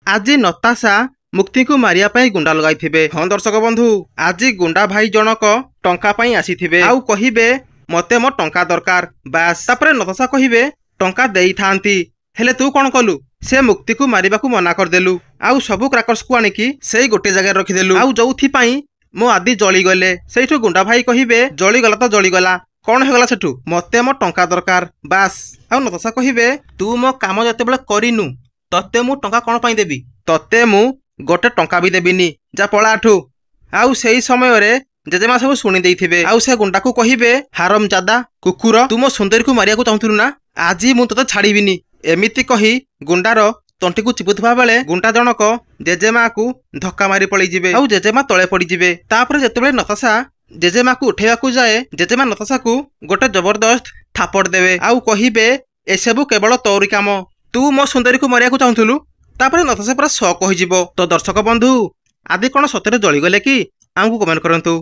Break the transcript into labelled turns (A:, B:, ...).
A: आज नताशा मुक्ति को मारिया पाई गुंडा लगाइथिबे। हाँ दर्शक बंधु, आज गुंडा भाई जनक टंका पाई आसीथिबे आउ कहिबे मते मो टंका दरकार बास। तापरे नताशा कहिबे टंका देई थांती, हेले तू कौन कलु? से मुक्ति को मारिबा को मना करदेलु आउ सबु क्रैकर्स को आनिकी सेई गोटे जगह रखिदेलु आउ जोउथि पाई मो आदि जली गले। सेठु गुंडा भाई कहिबे जली गला तो जली गला, कौन हेगला सेठु? मते मो टंका दरकार बास। आउ नताशा कहिबे तू मो काम जतेबेले करिनु तते मु टंका कौन पाई देबी? तते मु गोटे टंका भी देबिनी, जा पळा आठु। आउ सेई समय रे जेजेमा सब सुनी देइथिबे आउ से गुंडा को कहिबे हारम जादा कुकुर, तू मो सुंदरी को मारिया को चाहुथुलु ना, आज मु तते छाड़ीबिनी। एमिति कही गुंडार तंटी को चिपुथबा बेले गुंडा जनक जेजेमा को धक्का मारी पळी जिबे आउ जेजेमा तळे पड़ी जिबे। तापरे जेतेबेले नताशा जेजेमा को उठेया को जाए, जेजेमा नताशा को गोटे जबरदस्त थापड़ देबे आउ कहिबे एसबु केवल तोरी काम, तू मो सुंदरी को मारिया को चाहुथुलु। तापरे नताशा पूरा शॉक होई जिवो। तो दर्शक बंधु, आदि कोन सତରେ जळी गले कि? आमको कमेंट करंतु।